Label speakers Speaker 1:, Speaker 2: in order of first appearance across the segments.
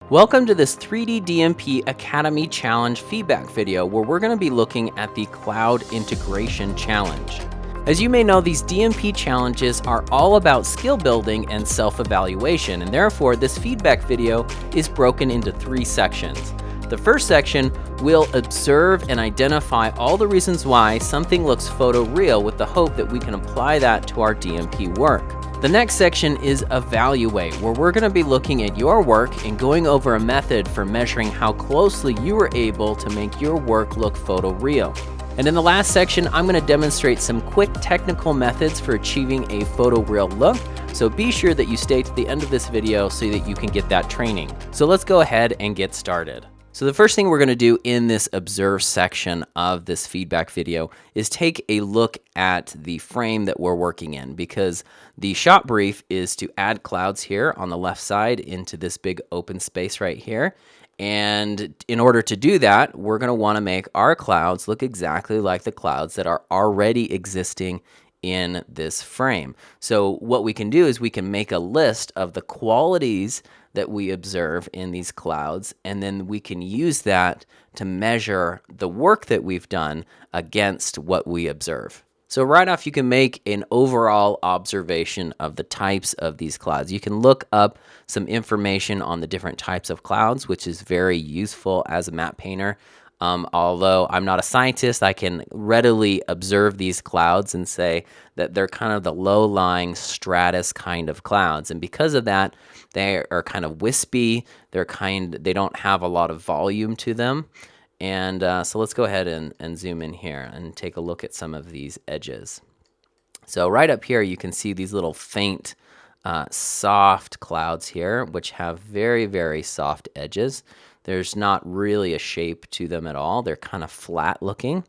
Speaker 1: Welcome to this 3D DMP Academy Challenge feedback video where we're going to be looking at the Cloud Integration Challenge. As you may know, these DMP challenges are all about skill building and self-evaluation, and therefore this feedback video is broken into 3 sections. The first section will observe and identify all the reasons why something looks photoreal with the hope that we can apply that to our DMP work. The next section is Evaluate, where we're going to be looking at your work and going over a method for measuring how closely you were able to make your work look photoreal. And in the last section, I'm going to demonstrate some quick technical methods for achieving a photoreal look, so be sure that you stay to the end of this video so that you can get that training. So let's go ahead and get started. So the first thing we're going to do in this observe section of this feedback video is take a look at the frame that we're working in, because the shot brief is to add clouds here on the left side into this big open space right here. And in order to do that, we're going to want to make our clouds look exactly like the clouds that are already existing in this frame. So what we can do is we can make a list of the qualities that we observe in these clouds, and then we can use that to measure the work that we've done against what we observe. So right off, you can make an overall observation of the types of these clouds. You can look up some information on the different types of clouds, which is very useful as a map painter. Although I'm not a scientist, I can readily observe these clouds and say that they're kind of the low-lying stratus kind of clouds. And because of that, they are kind of wispy. They don't have a lot of volume to them. And so let's go ahead and zoom in here and take a look at some of these edges. So right up here, you can see these little faint, soft clouds here, which have very, very soft edges. There's not really a shape to them at all. They're kind of flat looking.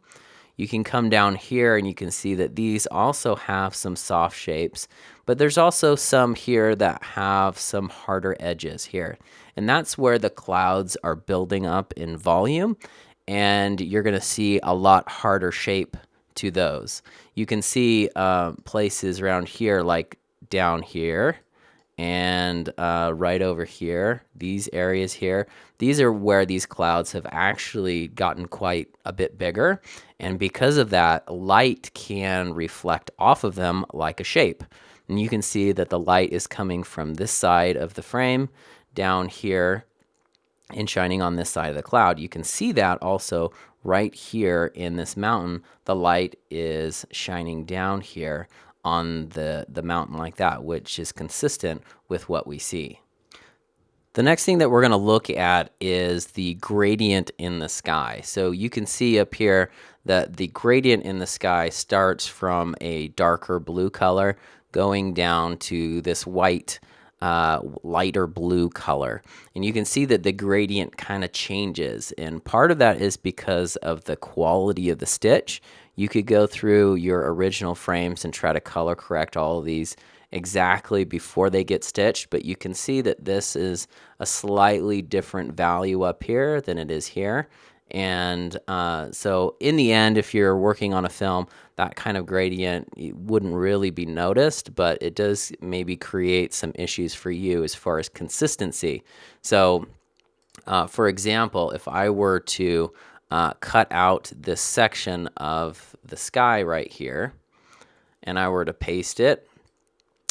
Speaker 1: You can come down here and you can see that these also have some soft shapes, but there's also some here that have some harder edges here. And that's where the clouds are building up in volume, and you're going to see a lot harder shape to those. You can see places around here, like down here, and right over here, these areas here, these are where these clouds have actually gotten quite a bit bigger. And because of that, light can reflect off of them like a shape. And you can see that the light is coming from this side of the frame down here and shining on this side of the cloud. You can see that also right here in this mountain, the light is shining down here on the mountain like that, which is consistent with what we see. The next thing that we're going to look at is the gradient in the sky. So you can see up here that the gradient in the sky starts from a darker blue color going down to this white, lighter blue color. And you can see that the gradient kind of changes. And part of that is because of the quality of the stitch. You could go through your original frames and try to color correct all of these exactly before they get stitched, but you can see that this is a slightly different value up here than it is here. And so in the end, if you're working on a film, that kind of gradient wouldn't really be noticed, but it does maybe create some issues for you as far as consistency. So for example, if I were to cut out this section of the sky right here, and I were to paste it,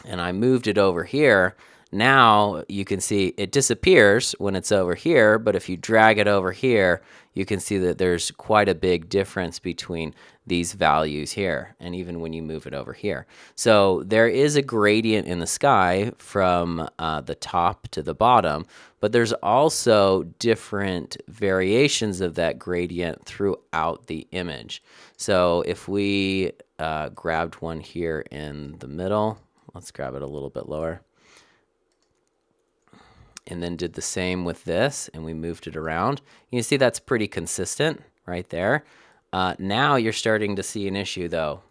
Speaker 1: and I moved it over here, now you can see it disappears when it's over here, but if you drag it over here, you can see that there's quite a big difference between these values here, and even when you move it over here. So there is a gradient in the sky from the top to the bottom, but there's also different variations of that gradient throughout the image. So if we grabbed one here in the middle, let's grab it a little bit lower, and then did the same with this, and we moved it around. You can see that's pretty consistent right there. Now you're starting to see an issue though.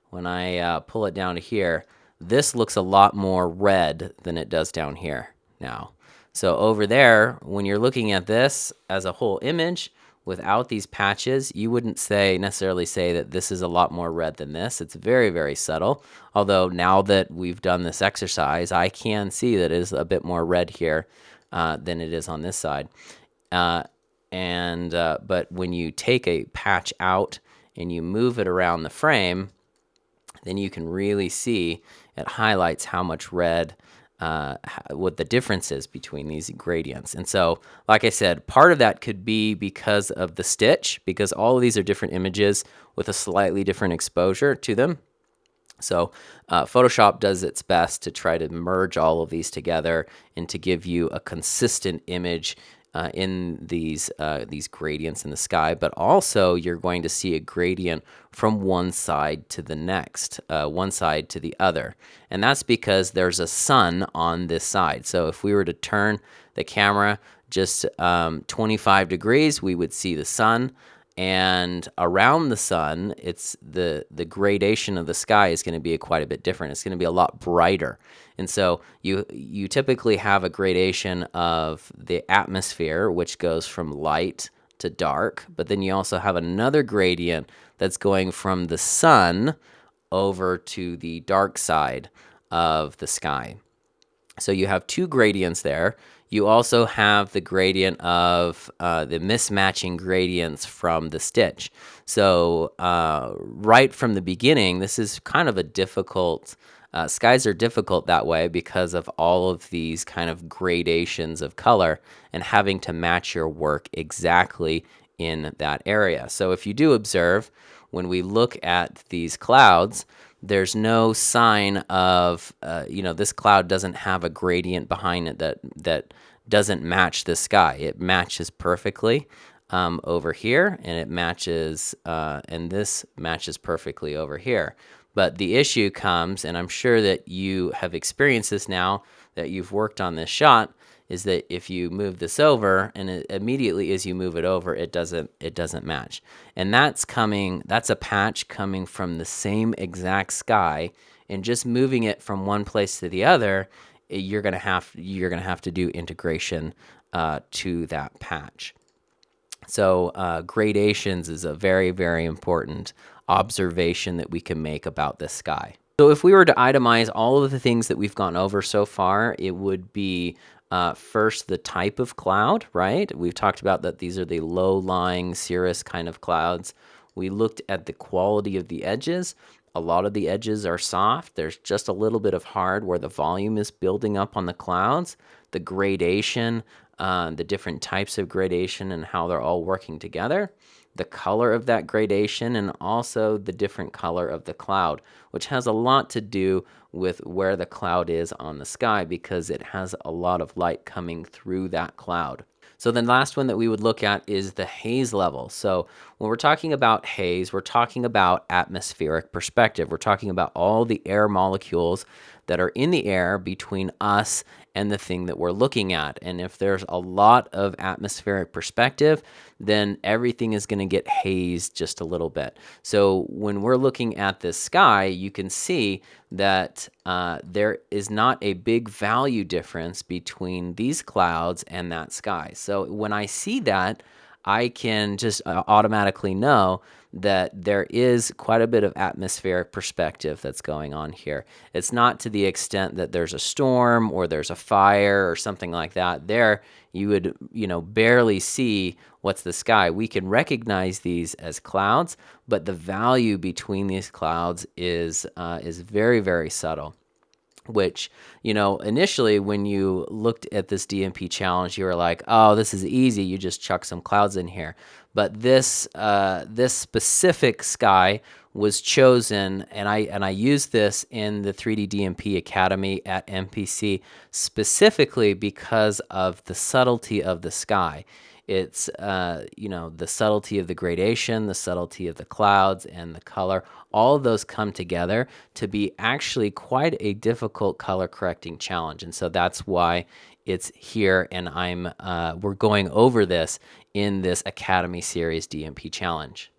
Speaker 1: When I pull it down to here, this looks a lot more red than it does down here now. So over there, when you're looking at this as a whole image, without these patches, you wouldn't necessarily say that this is a lot more red than this. It's very, very subtle. Although now that we've done this exercise, I can see that it is a bit more red here than it is on this side. But when you take a patch out and you move it around the frame, then you can really see it highlights how much red, what the difference is between these gradients. And so, like I said, part of that could be because of the stitch, because all of these are different images with a slightly different exposure to them. So Photoshop does its best to try to merge all of these together and to give you a consistent image in these gradients in the sky, but also you're going to see a gradient from one side to the next, one side to the other. And that's because there's a sun on this side. So if we were to turn the camera just 25 degrees, we would see the sun. And around the sun, it's the gradation of the sky is going to be quite a bit different. It's going to be a lot brighter. And so you typically have a gradation of the atmosphere, which goes from light to dark, but then you also have another gradient that's going from the sun over to the dark side of the sky. So you have two gradients there. You also have the gradient of the mismatching gradients from the stitch. So right from the beginning, this is kind of a difficult, skies are difficult that way because of all of these kind of gradations of color and having to match your work exactly in that area. So if you do observe, when we look at these clouds, there's no sign of, this cloud doesn't have a gradient behind it that doesn't match the sky. It matches perfectly over here, and it matches, and this matches perfectly over here. But the issue comes, and I'm sure that you have experienced this now that you've worked on this shot, is that if you move this over and immediately as you move it over, it doesn't match. And that's a patch coming from the same exact sky, and just moving it from one place to the other, you're gonna have to do integration to that patch. So gradations is a very, very important observation that we can make about this sky. So if we were to itemize all of the things that we've gone over so far, it would be first, the type of cloud, right? We've talked about that these are the low-lying cirrus kind of clouds. We looked at the quality of the edges. A lot of the edges are soft. There's just a little bit of hard where the volume is building up on the clouds. The gradation, the different types of gradation and how they're all working together. The color of that gradation, and also the different color of the cloud, which has a lot to do with where the cloud is on the sky because it has a lot of light coming through that cloud. So the last one that we would look at is the haze level. So when we're talking about haze, we're talking about atmospheric perspective. We're talking about all the air molecules that are in the air between us and the thing that we're looking at. And if there's a lot of atmospheric perspective, then everything is going to get hazed just a little bit. So when we're looking at this sky, you can see that there is not a big value difference between these clouds and that sky. So when I see that, I can just automatically know that there is quite a bit of atmospheric perspective that's going on here. It's not to the extent that there's a storm or there's a fire or something like that. There, you would, barely see what's the sky. We can recognize these as clouds, but the value between these clouds is very, very subtle. Which, initially when you looked at this DMP challenge, you were like, oh, this is easy. You just chuck some clouds in here. But this specific sky was chosen, and I used this in the 3D DMP Academy at MPC specifically because of the subtlety of the sky. It's, the subtlety of the gradation, the subtlety of the clouds, and the color. All of those come together to be actually quite a difficult color correcting challenge. And so that's why it's here, and we're going over this in this Academy Series DMP challenge.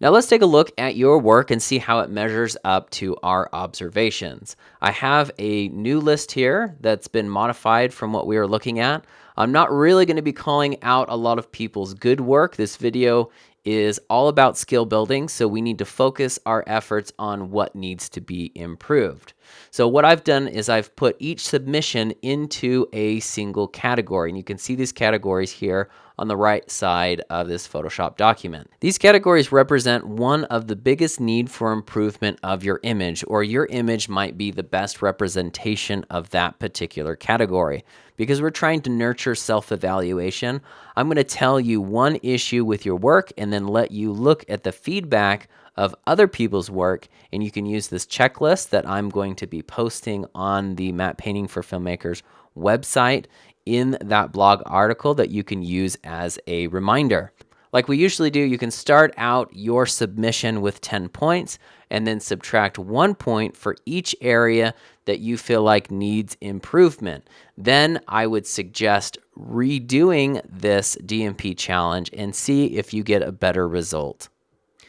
Speaker 1: Now let's take a look at your work and see how it measures up to our observations. I have a new list here that's been modified from what we were looking at. I'm not really going to be calling out a lot of people's good work. This video is all about skill building, so we need to focus our efforts on what needs to be improved. So what I've done is I've put each submission into a single category, and you can see these categories here on the right side of this Photoshop document. These categories represent one of the biggest need for improvement of your image, or your image might be the best representation of that particular category. Because we're trying to nurture self-evaluation, I'm going to tell you one issue with your work and then let you look at the feedback of other people's work, and you can use this checklist that I'm going to be posting on the Matte Painting for Filmmakers website in that blog article that you can use as a reminder. Like we usually do, you can start out your submission with 10 points and then subtract 1 point for each area that you feel like needs improvement. Then I would suggest redoing this DMP challenge and see if you get a better result.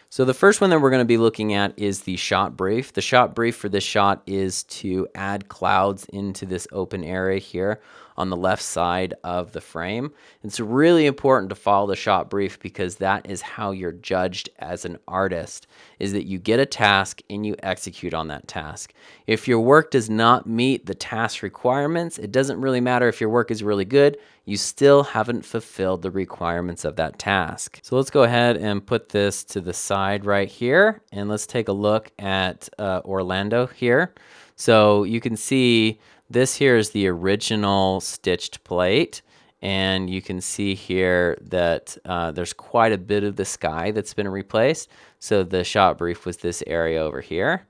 Speaker 1: So the first one that we're going to be looking at is the shot brief. The shot brief for this shot is to add clouds into this open area here on the left side of the frame. It's really important to follow the shot brief because that is how you're judged as an artist, is that you get a task and you execute on that task. If your work does not meet the task requirements, it doesn't really matter if your work is really good, you still haven't fulfilled the requirements of that task. So let's go ahead and put this to the side right here, and let's take a look at Orlando here. So you can see this here is the original stitched plate, and you can see here that there's quite a bit of the sky that's been replaced. So the shot brief was this area over here.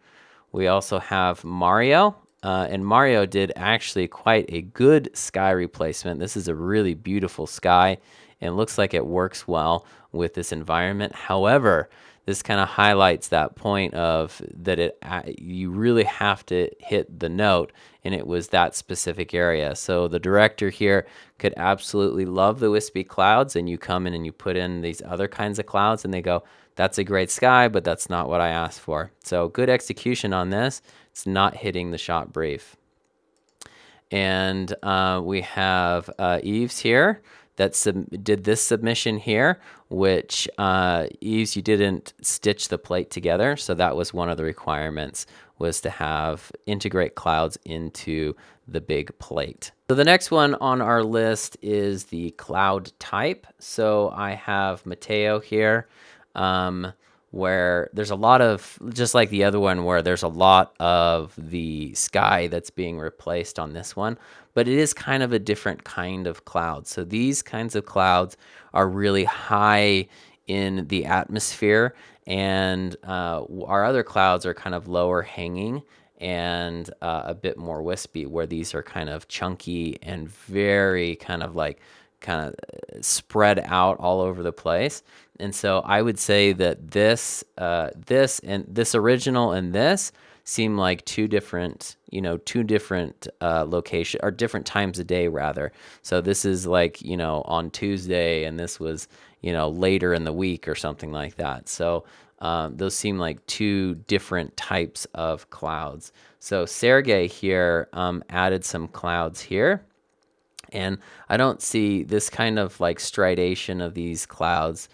Speaker 1: We also have Mario, and Mario did actually quite a good sky replacement. This is a really beautiful sky, and it looks like it works well with this environment. However, this kind of highlights that point of that you really have to hit the note, and it was that specific area. So the director here could absolutely love the wispy clouds, and you come in and you put in these other kinds of clouds, and they go, that's a great sky, but that's not what I asked for. So good execution on this. It's not hitting the shot brief. And we have Eves here that did this submission here, which Eves, you didn't stitch the plate together, so that was one of the requirements, was to integrate clouds into the big plate. So the next one on our list is the cloud type. So I have Mateo here, where there's a lot of, just like the other one, where there's a lot of the sky that's being replaced on this one, but it is kind of a different kind of cloud. So these kinds of clouds are really high in the atmosphere, and our other clouds are kind of lower hanging and a bit more wispy, where these are kind of chunky and very kind of spread out all over the place. And so I would say that this original and this seem like two different location, or different times of day rather. So this is like, on Tuesday, and this was, later in the week or something like that. So those seem like two different types of clouds. So Sergey here added some clouds here. And I don't see this kind of like stridation of these clouds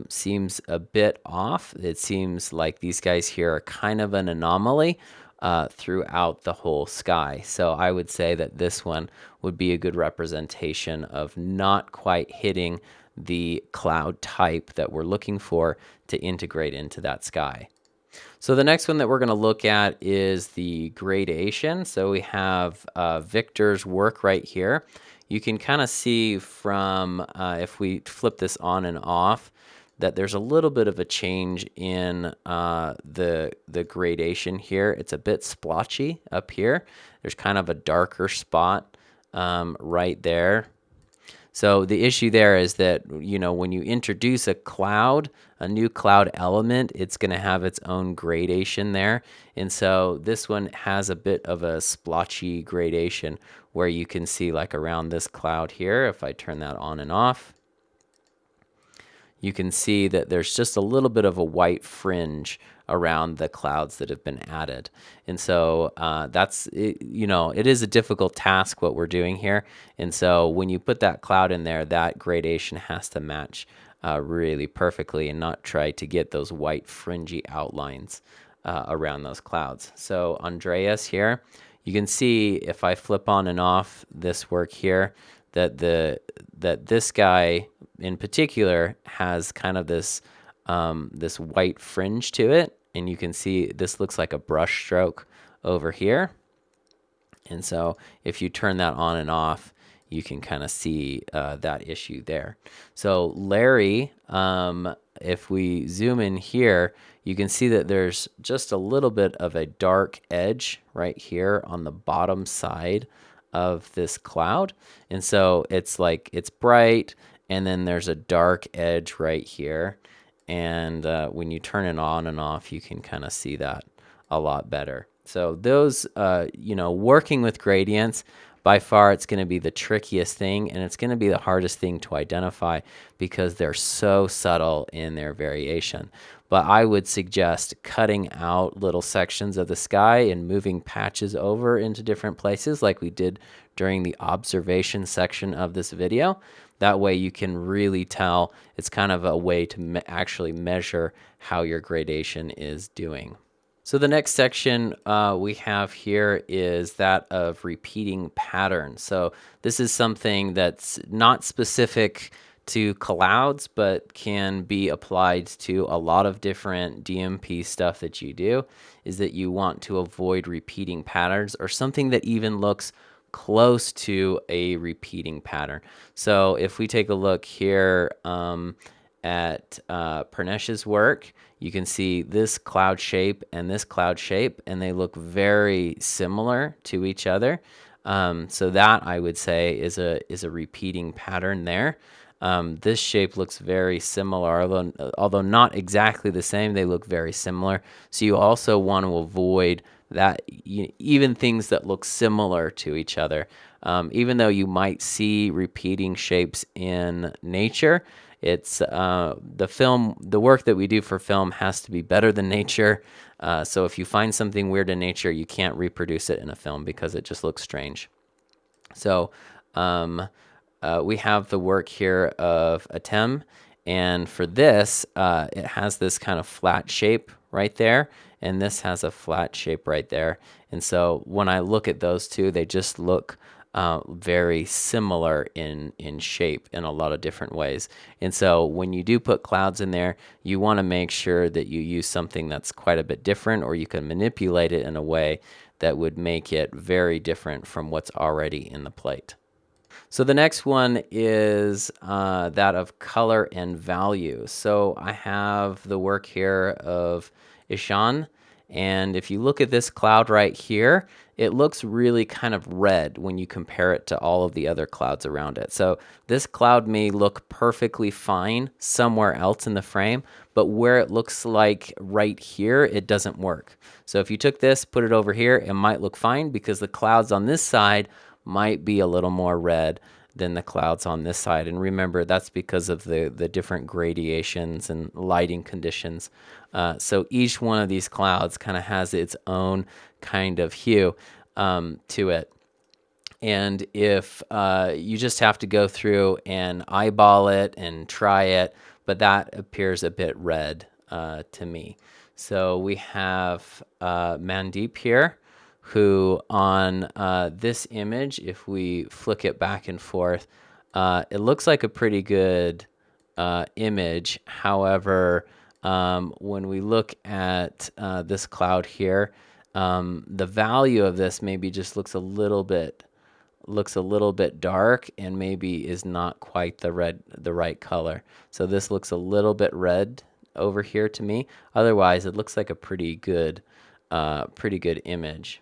Speaker 1: seems a bit off. It seems like these guys here are kind of an anomaly throughout the whole sky. So I would say that this one would be a good representation of not quite hitting the cloud type that we're looking for to integrate into that sky. So the next one that we're going to look at is the gradation. So we have Victor's work right here. You can kind of see from, if we flip this on and off, that there's a little bit of a change in the gradation here. It's a bit splotchy up here. There's kind of a darker spot right there. So the issue there is that, when you introduce a new cloud element, it's going to have its own gradation there. And so this one has a bit of a splotchy gradation where you can see like around this cloud here, if I turn that on and off, you can see that there's just a little bit of a white fringe around the clouds that have been added. And so it is a difficult task what we're doing here. And so when you put that cloud in there, that gradation has to match really perfectly and not try to get those white fringy outlines around those clouds. So Andreas here, you can see if I flip on and off this work here, that this guy in particular has kind of this this white fringe to it, and you can see this looks like a brush stroke over here. And so if you turn that on and off, you can kind of see that issue there. So Larry, if we zoom in here, you can see that there's just a little bit of a dark edge right here on the bottom side of this cloud. And so it's like it's bright, and then there's a dark edge right here. And when you turn it on and off, you can kind of see that a lot better. So those, working with gradients, by far it's going to be the trickiest thing, and it's going to be the hardest thing to identify because they're so subtle in their variation. But I would suggest cutting out little sections of the sky and moving patches over into different places like we did during the observation section of this video. That way you can really tell. It's kind of a way to actually measure how your gradation is doing. So the next section we have here is that of repeating patterns. So this is something that's not specific to clouds, but can be applied to a lot of different DMP stuff that you do, is that you want to avoid repeating patterns or something that even looks close to a repeating pattern. So if we take a look here at Pranesh's work, you can see this cloud shape and this cloud shape, and they look very similar to each other. So that, I would say, is a repeating pattern there. This shape looks very similar, although not exactly the same. They look very similar. So you also want to avoid that, even things that look similar to each other. Even though you might see repeating shapes in nature, it's the work that we do for film has to be better than nature. So if you find something weird in nature, you can't reproduce it in a film because it just looks strange. So we have the work here of Atem, and for this, it has this kind of flat shape right there, and this has a flat shape right there. And so when I look at those two, they just look very similar in shape in a lot of different ways. And so when you do put clouds in there, you want to make sure that you use something that's quite a bit different, or you can manipulate it in a way that would make it very different from what's already in the plate. So the next one is that of color and value. So I have the work here of Ishan, and if you look at this cloud right here, it looks really kind of red when you compare it to all of the other clouds around it. So this cloud may look perfectly fine somewhere else in the frame, but where it looks like right here, it doesn't work. So if you took this, put it over here, it might look fine because the clouds on this side might be a little more red than the clouds on this side. And remember, that's because of the different gradations and lighting conditions. So each one of these clouds kind of has its own kind of hue to it. And if you just have to go through and eyeball it and try it, but that appears a bit red to me. So we have Mandeep here, who on this image, if we flick it back and forth, it looks like a pretty good image. However, when we look at this cloud here, the value of this maybe just looks a little bit dark, and maybe is not quite the right color. So this looks a little bit red over here to me. Otherwise, it looks like a pretty good image.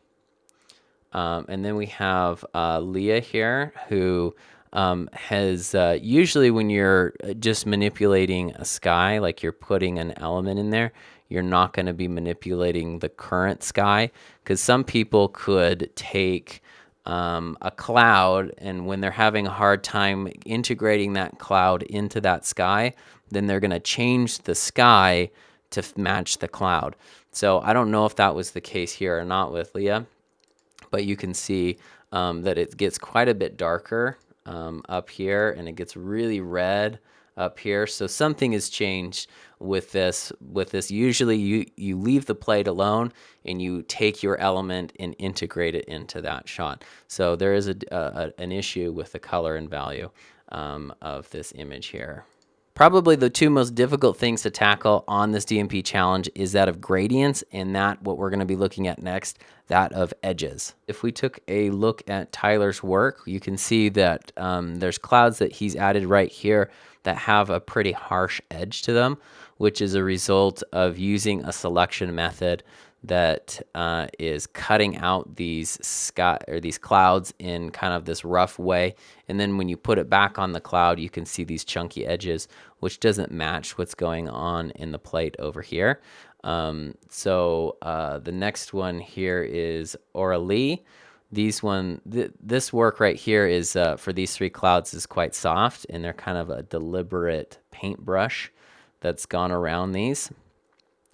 Speaker 1: And then we have Leah here, who has usually when you're just manipulating a sky, like you're putting an element in there, you're not going to be manipulating the current sky, because some people could take a cloud, and when they're having a hard time integrating that cloud into that sky, then they're going to change the sky to match the cloud. So I don't know if that was the case here or not with Leah, but you can see that it gets quite a bit darker up here, and it gets really red up here. So something has changed with this. Usually you leave the plate alone and you take your element and integrate it into that shot. So there is an issue with the color and value of this image here. Probably the two most difficult things to tackle on this DMP challenge is that of gradients and that what we're going to be looking at next, that of edges. If we took a look at Tyler's work, you can see that there's clouds that he's added right here that have a pretty harsh edge to them, which is a result of using a selection method that is cutting out these clouds in kind of this rough way, and then when you put it back on the cloud, you can see these chunky edges, which doesn't match what's going on in the plate over here. The next one here is Oralee. This work right here is for these three clouds is quite soft, and they're kind of a deliberate paintbrush that's gone around these.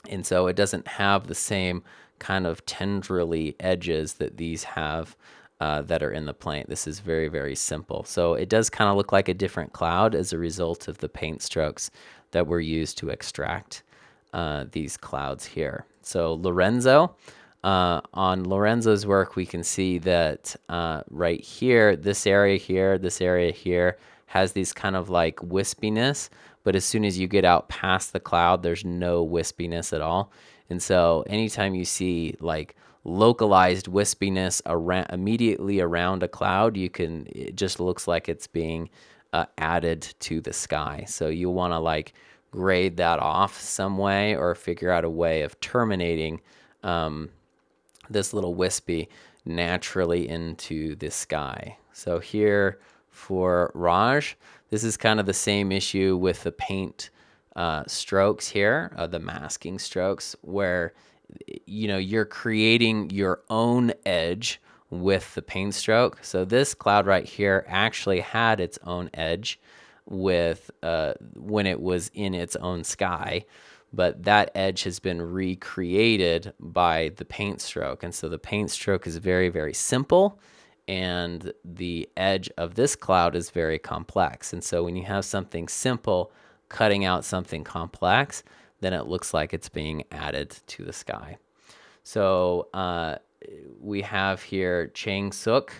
Speaker 1: And so it doesn't have the same kind of tendrily edges that these have that are in the plate. This is very, very simple. So it does kind of look like a different cloud as a result of the paint strokes that were used to extract these clouds here. So Lorenzo, on Lorenzo's work, we can see that right here, this area here has these kind of like wispiness, but as soon as you get out past the cloud, there's no wispiness at all. And so anytime you see like localized wispiness immediately around a cloud, it just looks like it's being added to the sky. So you want to like grade that off some way or figure out a way of terminating this little wispy naturally into the sky. So here for Raj, this is kind of the same issue with the paint strokes here, the masking strokes, where you're creating your own edge with the paint stroke. So this cloud right here actually had its own edge with when it was in its own sky, but that edge has been recreated by the paint stroke. And so the paint stroke is very, very simple, and the edge of this cloud is very complex. And so when you have something simple cutting out something complex, then it looks like it's being added to the sky. So we have here Chang Suk,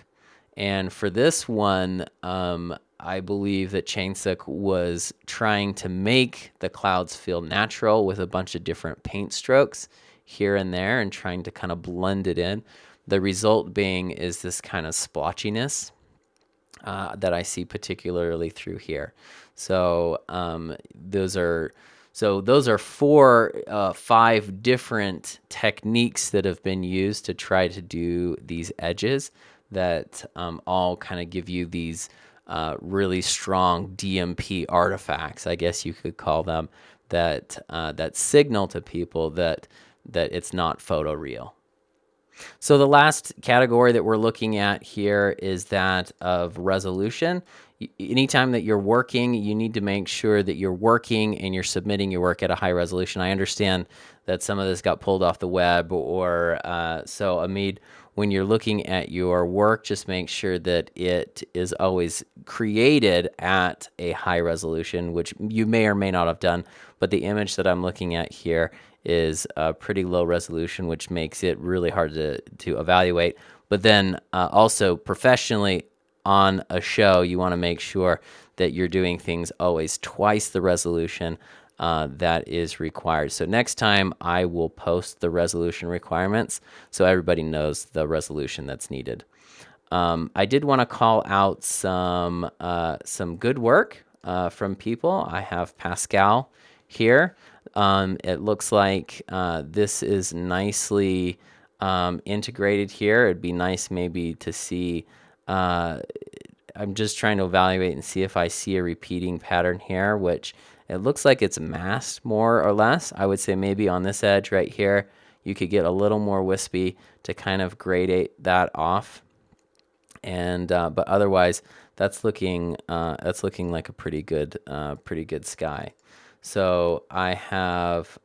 Speaker 1: and for this one, I believe that Chang Suk was trying to make the clouds feel natural with a bunch of different paint strokes here and there and trying to kind of blend it in. The result being is this kind of splotchiness that I see particularly through here. So those are 5 different techniques that have been used to try to do these edges that all kind of give you these really strong DMP artifacts, I guess you could call them, that signal to people that it's not photoreal. So the last category that we're looking at here is that of resolution. Anytime that you're working, you need to make sure that you're working and you're submitting your work at a high resolution. I understand that some of this got pulled off the web, or so Amid, when you're looking at your work, just make sure that it is always created at a high resolution, which you may or may not have done, but the image that I'm looking at here is a pretty low resolution, which makes it really hard to evaluate. But then also professionally on a show, you want to make sure that you're doing things always twice the resolution that is required. So next time I will post the resolution requirements so everybody knows the resolution that's needed. I did want to call out some good work from people. I have Pascal here. It looks like this is nicely integrated here. It'd be nice maybe to see, I'm just trying to evaluate and see if I see a repeating pattern here, which it looks like it's masked more or less. I would say maybe on this edge right here, you could get a little more wispy to kind of gradate that off. And but otherwise, that's looking like a pretty good sky. So I have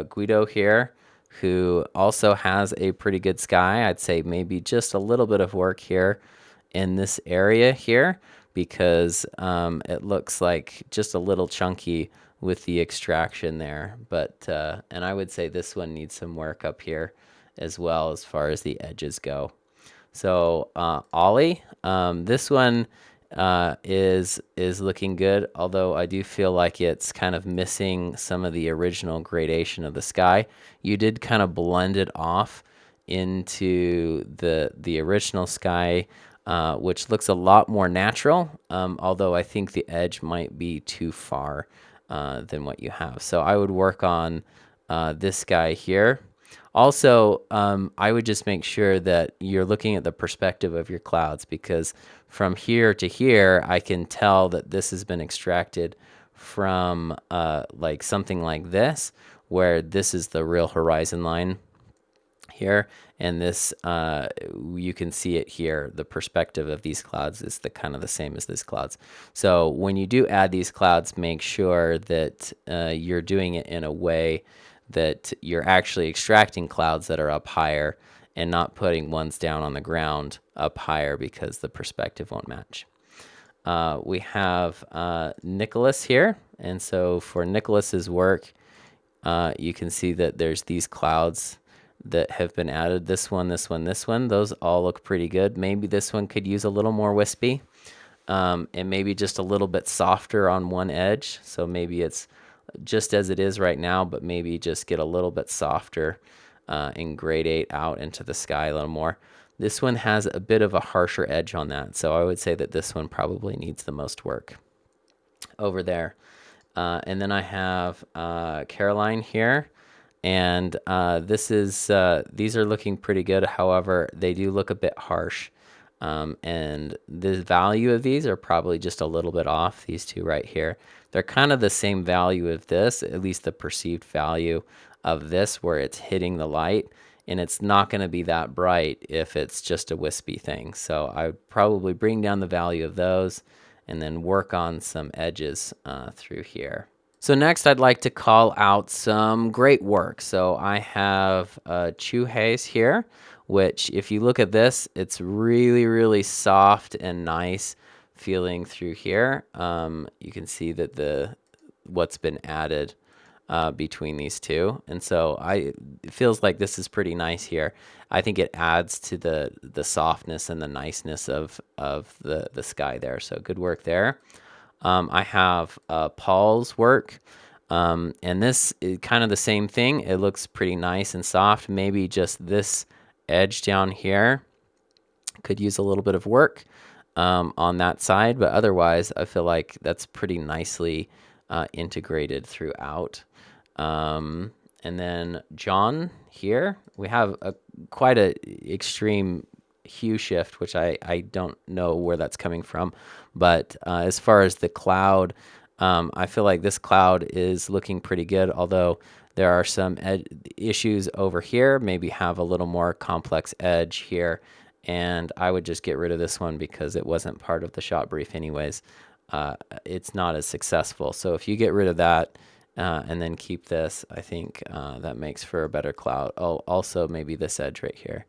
Speaker 1: Guido here, who also has a pretty good sky. I'd say maybe just a little bit of work here in this area here, because it looks like just a little chunky with the extraction there. But and I would say this one needs some work up here as well as far as the edges go. So Ollie, this one is looking good, although I do feel like it's kind of missing some of the original gradation of the sky. You did kind of blend it off into the original sky, which looks a lot more natural, although I think the edge might be too far than what you have. So I would work on this guy here. Also, I would just make sure that you're looking at the perspective of your clouds, because from here to here, I can tell that this has been extracted from like something like this, where this is the real horizon line here, and this you can see it here. The perspective of these clouds is the kind of the same as this clouds. So when you do add these clouds, make sure that you're doing it in a way that you're actually extracting clouds that are up higher and not putting ones down on the ground up higher, because the perspective won't match. We have Nicholas here, and so for Nicholas's work, you can see that there's these clouds that have been added. This one, this one, this one. Those all look pretty good. Maybe this one could use a little more wispy, and maybe just a little bit softer on one edge. So maybe it's just as it is right now, but maybe just get a little bit softer and gradate out into the sky a little more. This one has a bit of a harsher edge on that, so I would say that this one probably needs the most work over there. And then I have Caroline here, and these are looking pretty good. However, they do look a bit harsh, and the value of these are probably just a little bit off. These two right here, they're kind of the same value of this, at least the perceived value of this, where it's hitting the light, and it's not going to be that bright if it's just a wispy thing. So I would probably bring down the value of those and then work on some edges through here. So next, I'd like to call out some great work. So I have Chuhays here, which if you look at this, it's really, really soft and nice feeling through here. You can see that what's been added between these two, and so it feels like this is pretty nice here. I think it adds to the softness and the niceness of the sky there. So good work there. I have Paul's work, and this is kind of the same thing. It looks pretty nice and soft. Maybe just this edge down here could use a little bit of work on that side, but otherwise I feel like that's pretty nicely integrated throughout. And then John here, we have quite a extreme hue shift, which I don't know where that's coming from. But as far as the cloud, I feel like this cloud is looking pretty good, although there are some issues over here, maybe have a little more complex edge here. And I would just get rid of this one because it wasn't part of the shot brief anyways. It's not as successful. So if you get rid of that, and then keep this, I think that makes for a better cloud. Oh, also maybe this edge right here,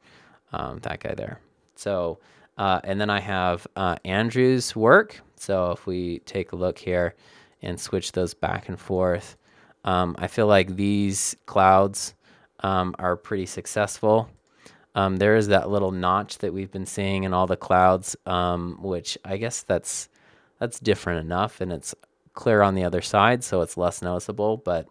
Speaker 1: that guy there. So, and then I have Andrew's work. So if we take a look here and switch those back and forth, I feel like these clouds are pretty successful. There is that little notch that we've been seeing in all the clouds, which I guess that's different enough, and it's clear on the other side, so it's less noticeable. But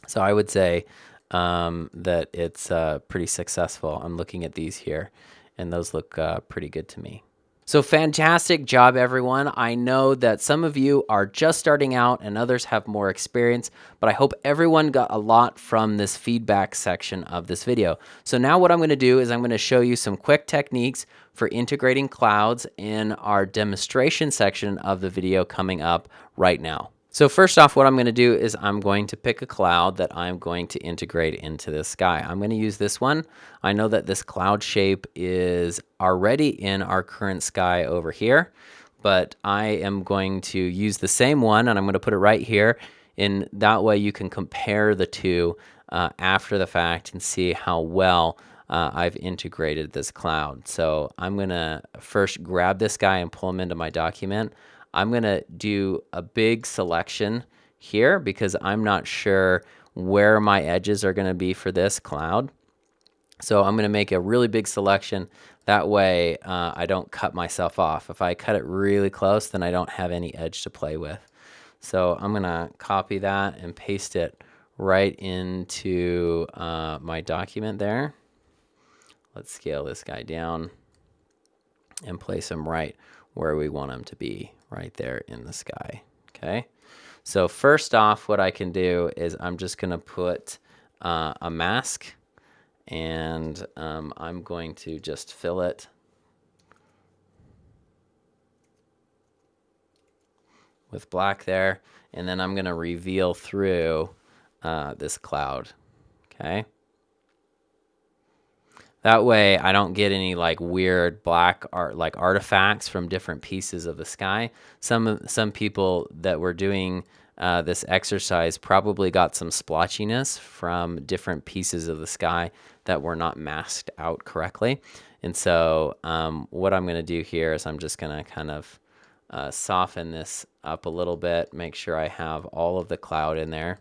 Speaker 1: so I would say that it's pretty successful. I'm looking at these here, and those look pretty good to me. So fantastic job, everyone. I know that some of you are just starting out and others have more experience, but I hope everyone got a lot from this feedback section of this video. So now what I'm going to do is I'm going to show you some quick techniques for integrating clouds in our demonstration section of the video coming up right now. So first off, what I'm going to do is I'm going to pick a cloud that I'm going to integrate into the sky. I'm going to use this one. I know that this cloud shape is already in our current sky over here, but I am going to use the same one, and I'm going to put it right here. And that way you can compare the two after the fact and see how well I've integrated this cloud. So I'm going to first grab this guy and pull him into my document. I'm going to do a big selection here because I'm not sure where my edges are going to be for this cloud. So I'm going to make a really big selection. That way I don't cut myself off. If I cut it really close, then I don't have any edge to play with. So I'm going to copy that and paste it right into my document there. Let's scale this guy down and place him right where we want him to be, right there in the sky. Okay. So first off, what I can do is I'm just going to put a mask, and I'm going to just fill it with black there, and then I'm going to reveal through this cloud. Okay. That way I don't get any like weird black art, like artifacts from different pieces of the sky. Some people that were doing this exercise probably got some splotchiness from different pieces of the sky that were not masked out correctly. And so what I'm going to do here is I'm just going to kind of soften this up a little bit, make sure I have all of the cloud in there.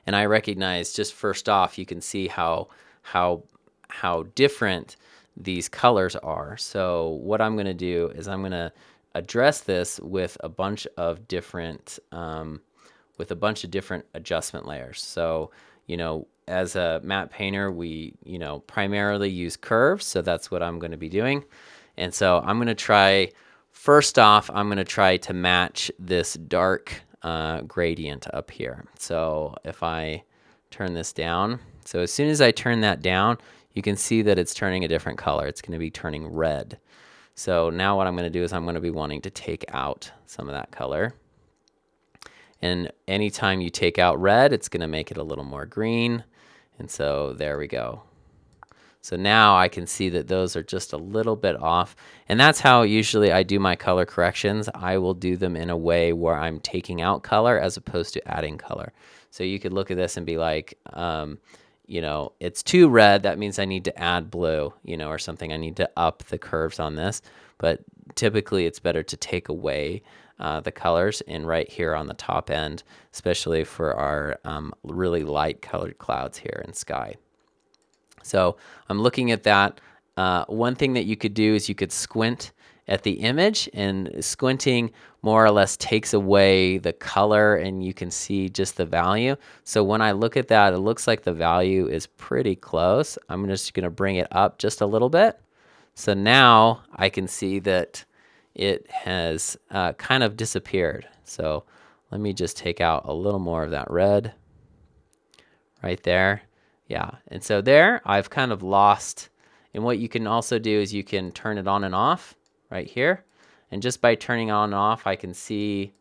Speaker 1: And I recognize, just first off, you can see how different these colors are. So what I'm going to do is I'm going to address this with a bunch of different adjustment layers. So, you know, as a matte painter, we, you know, primarily use curves. So that's what I'm going to be doing. And so I'm going to try, first off, I'm going to try to match this dark gradient up here. So if I turn this down, so as soon as I turn that down, you can see that it's turning a different color. It's going to be turning red. So now what I'm going to do is I'm going to be wanting to take out some of that color. And anytime you take out red, it's going to make it a little more green. And so there we go. So now I can see that those are just a little bit off. And that's how usually I do my color corrections. I will do them in a way where I'm taking out color as opposed to adding color. So you could look at this and be like, you know, it's too red. That means I need to add blue, you know, or something. I need to up the curves on this. But typically it's better to take away the colors in right here on the top end, especially for our really light colored clouds here in sky. So I'm looking at that. One thing that you could do is you could squint at the image, and squinting more or less takes away the color and you can see just the value. So when I look at that, it looks like the value is pretty close. I'm just going to bring it up just a little bit. So now I can see that it has kind of disappeared. So let me just take out a little more of that red right there. Yeah, and so there I've kind of lost. And what you can also do is you can turn it on and off right here. And just by turning on and off, I can see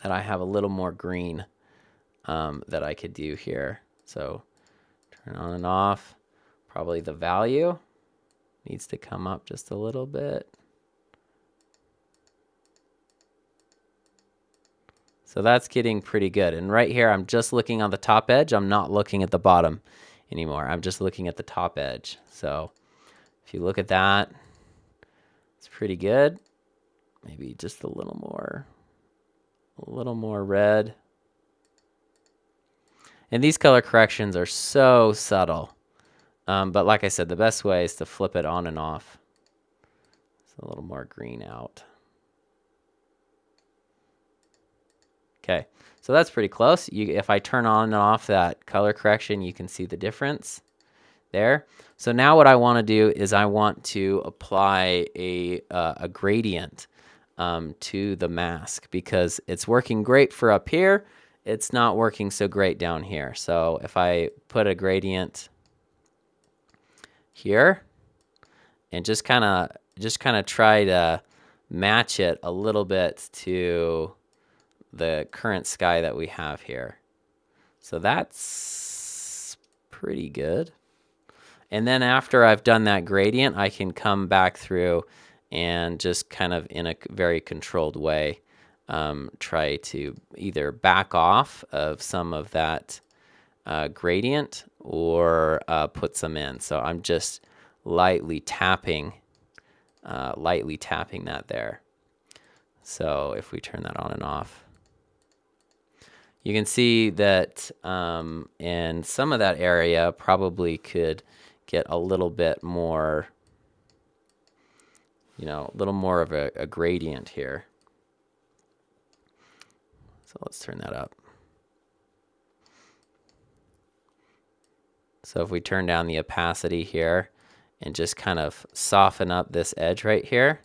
Speaker 1: that I have a little more green that I could do here. So turn on and off. Probably the value needs to come up just a little bit. So that's getting pretty good. And right here, I'm just looking on the top edge. I'm not looking at the bottom anymore. I'm just looking at the top edge. So if you look at that, it's pretty good. Maybe just a little more red. And these color corrections are so subtle. But like I said, the best way is to flip it on and off. It's a little more green out. Okay, so that's pretty close. If I turn on and off that color correction, you can see the difference there. So now what I want to do is I want to apply a gradient to the mask because it's working great for up here. It's not working so great down here. So if I put a gradient here and just kind of try to match it a little bit to the current sky that we have here. So that's pretty good. And then after I've done that gradient, I can come back through and just kind of in a very controlled way try to either back off of some of that gradient or put some in. So I'm just lightly tapping that there. So if we turn that on and off, you can see that in some of that area probably could get a little bit more, a little more of a gradient here. So let's turn that up. So if we turn down the opacity here and just kind of soften up this edge right here,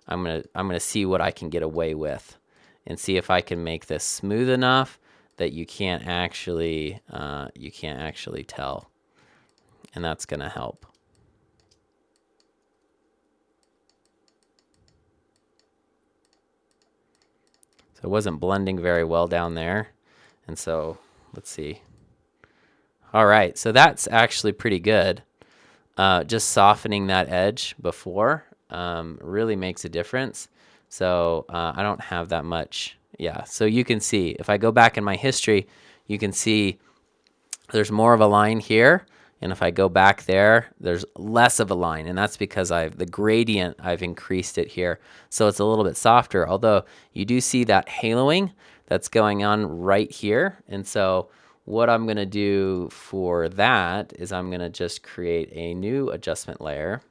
Speaker 1: I'm gonna see what I can get away with and see if I can make this smooth enough that you can't actually tell, and that's gonna help. So it wasn't blending very well down there, and so let's see. All right, so that's actually pretty good. Just softening that edge before really makes a difference. So I don't have that much. Yeah, so you can see, if I go back in my history, you can see there's more of a line here. And if I go back there, there's less of a line. And that's because the gradient, I've increased it here. So it's a little bit softer, although you do see that haloing that's going on right here. And so what I'm going to do for that is I'm going to just create a new adjustment layer.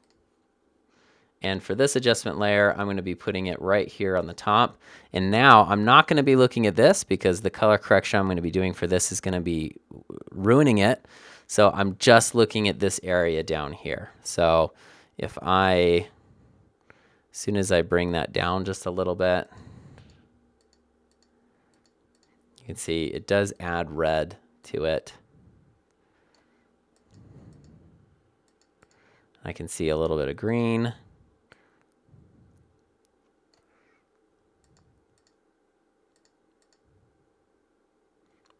Speaker 1: And for this adjustment layer, I'm going to be putting it right here on the top. And now I'm not going to be looking at this because the color correction I'm going to be doing for this is going to be ruining it. So I'm just looking at this area down here. So if as soon as I bring that down just a little bit, you can see it does add red to it. I can see a little bit of green.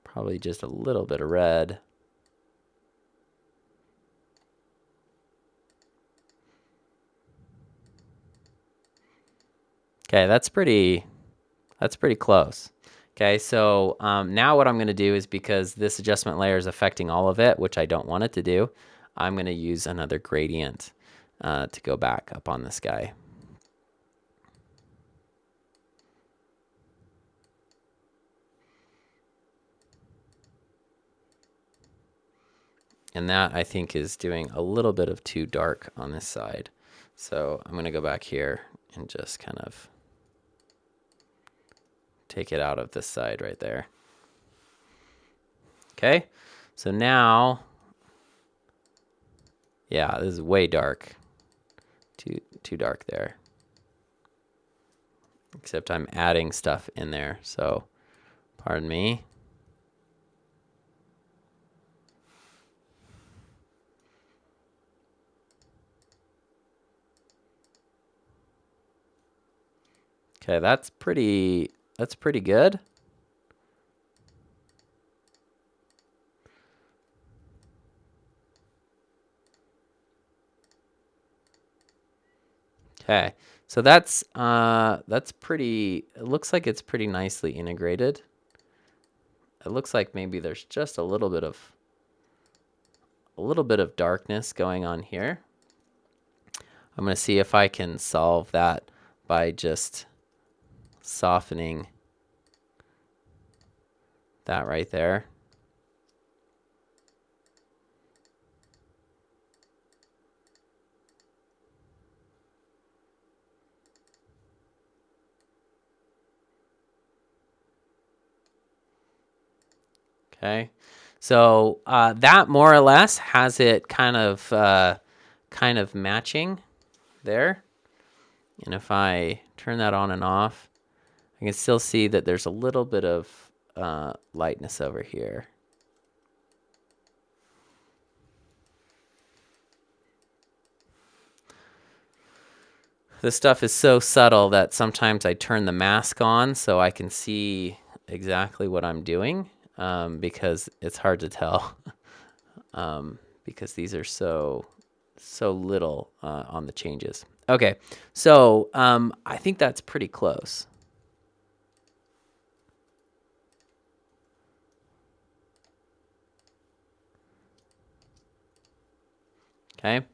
Speaker 1: Probably just a little bit of red. Okay, that's pretty close. Okay, so now what I'm going to do is, because this adjustment layer is affecting all of it, which I don't want it to do, I'm going to use another gradient to go back up on this guy. And that, I think, is doing a little bit of too dark on this side. So I'm going to go back here and just kind of take it out of this side right there. Okay, so now, yeah, this is way dark. Too dark there. Except I'm adding stuff in there, so pardon me. Okay, that's pretty good. Okay, so that's pretty, it looks like it's pretty nicely integrated. It looks like maybe there's just a little bit of darkness going on here. I'm going to see if I can solve that by just softening that right there. Okay, so that more or less has it kind of matching there. And if I turn that on and off, I can still see that there's a little bit of lightness over here. This stuff is so subtle that sometimes I turn the mask on so I can see exactly what I'm doing, because it's hard to tell because these are so little on the changes. Okay, so I think that's pretty close. Okay.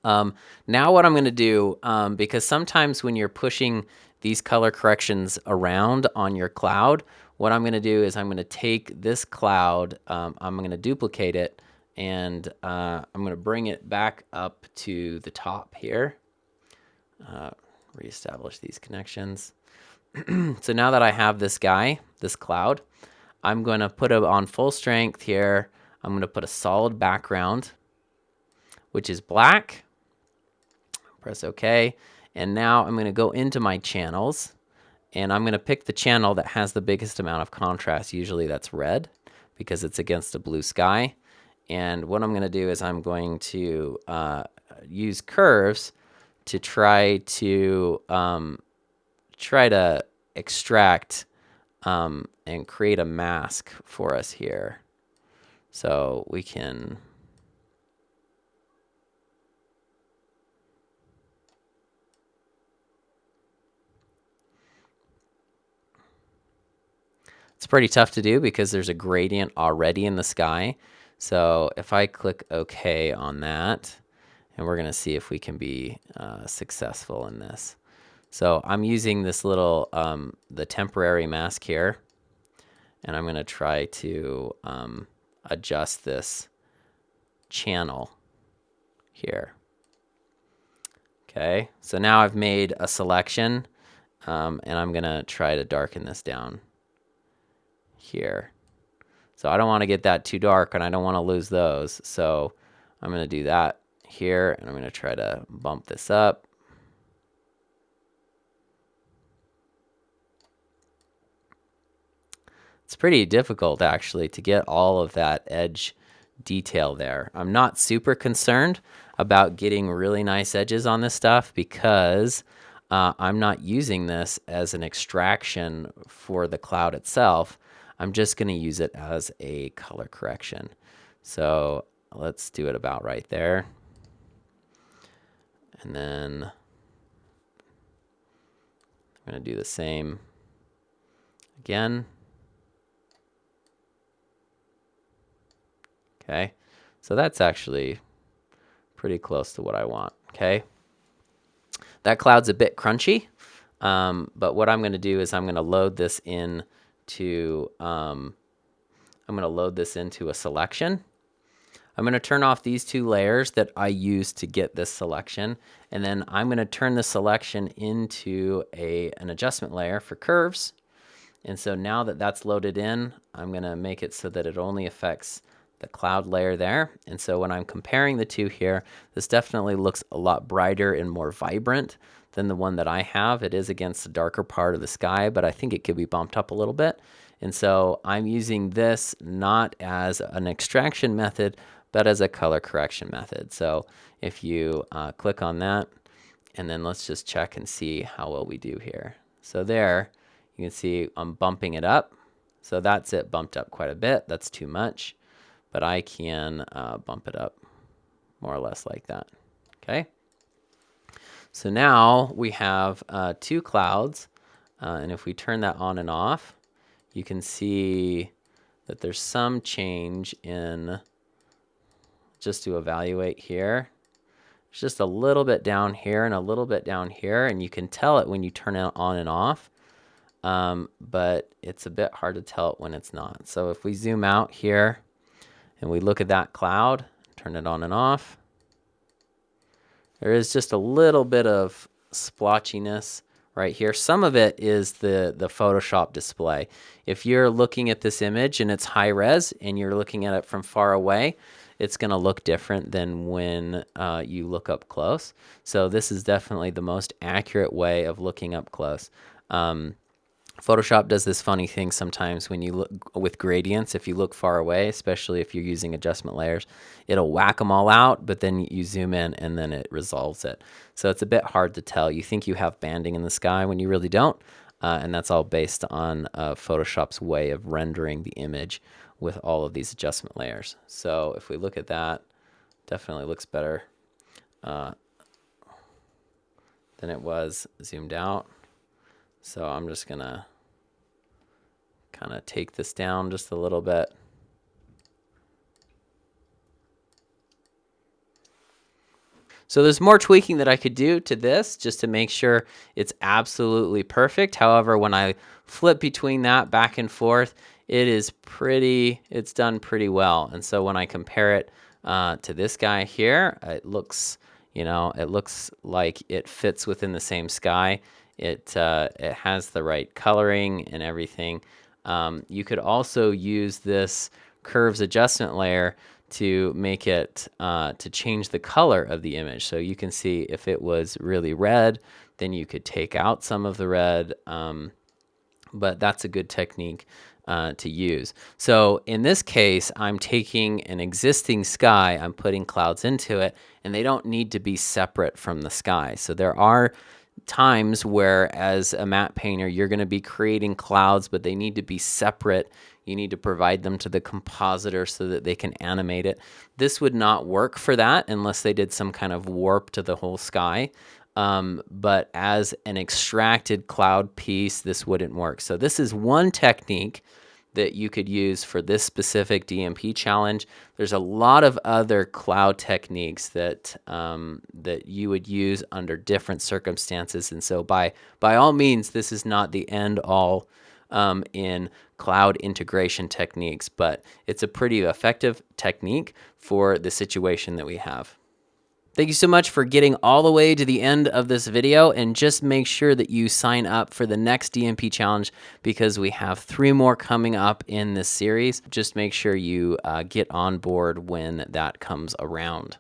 Speaker 1: Now what I'm going to do, because sometimes when you're pushing these color corrections around on your cloud, what I'm going to do is I'm going to take this cloud, I'm going to duplicate it, and I'm going to bring it back up to the top here. Reestablish these connections. So now that I have this guy, this cloud, I'm going to put it on full strength here. I'm going to put a solid background, which is black. Press OK. And now I'm going to go into my channels, and I'm going to pick the channel that has the biggest amount of contrast. Usually that's red because it's against a blue sky. And what I'm going to do is I'm going to use curves to try to extract and create a mask for us here. So we can it's pretty tough to do because there's a gradient already in the sky. So if I click OK on that, and we're going to see if we can be successful in this. So I'm using this little, the temporary mask here, and I'm going to try to adjust this channel here. Okay, so now I've made a selection, and I'm going to try to darken this down here. So I don't want to get that too dark, and I don't want to lose those. So I'm going to do that here, and I'm going to try to bump this up. It's pretty difficult actually to get all of that edge detail there. I'm not super concerned about getting really nice edges on this stuff because I'm not using this as an extraction for the cloud itself. I'm just going to use it as a color correction. So let's do it about right there. And then I'm going to do the same again. Okay, so that's actually pretty close to what I want. Okay, that cloud's a bit crunchy, but what I'm going to do is I'm going to load this into a selection. I'm going to turn off these two layers that I used to get this selection, and then I'm going to turn the selection into an adjustment layer for curves. And so now that that's loaded in, I'm going to make it so that it only affects the cloud layer there. And so when I'm comparing the two here, this definitely looks a lot brighter and more vibrant than the one that I have. It is against the darker part of the sky, but I think it could be bumped up a little bit. And so I'm using this not as an extraction method, but as a color correction method. So if you click on that, and then let's just check and see how well we do here. So there, you can see I'm bumping it up. So that's it bumped up quite a bit. That's too much. But I can bump it up more or less like that. Okay. So now we have two clouds. And if we turn that on and off, you can see that there's some change in, just to evaluate here. It's just a little bit down here and a little bit down here. And you can tell it when you turn it on and off. But it's a bit hard to tell it when it's not. So if we zoom out here, and we look at that cloud, turn it on and off, there is just a little bit of splotchiness right here. Some of it is the Photoshop display. If you're looking at this image and it's high res and you're looking at it from far away, it's going to look different than when you look up close. So this is definitely the most accurate way of looking up close. Photoshop does this funny thing sometimes when you look with gradients. If you look far away, especially if you're using adjustment layers, it'll whack them all out, but then you zoom in and then it resolves it. So it's a bit hard to tell. You think you have banding in the sky when you really don't, and that's all based on Photoshop's way of rendering the image with all of these adjustment layers. So if we look at that, definitely looks better than it was zoomed out. So I'm just going to kind of take this down just a little bit. So there's more tweaking that I could do to this just to make sure it's absolutely perfect. However, when I flip between that back and forth, it's done pretty well. And so when I compare it to this guy here, it looks like it fits within the same sky. It has the right coloring and everything. You could also use this curves adjustment layer to make it to change the color of the image. So you can see if it was really red, then you could take out some of the red. But that's a good technique to use. So in this case, I'm taking an existing sky, I'm putting clouds into it, and they don't need to be separate from the sky. So there are times where, as a matte painter, you're going to be creating clouds, but they need to be separate. You need to provide them to the compositor so that they can animate it. This would not work for that unless they did some kind of warp to the whole sky. But as an extracted cloud piece, this wouldn't work. So this is one technique that you could use for this specific DMP challenge. There's a lot of other cloud techniques that you would use under different circumstances. And so by all means, this is not the end all in cloud integration techniques, but it's a pretty effective technique for the situation that we have. Thank you so much for getting all the way to the end of this video, and just make sure that you sign up for the next DMP challenge because we have 3 more coming up in this series. Just make sure you get on board when that comes around.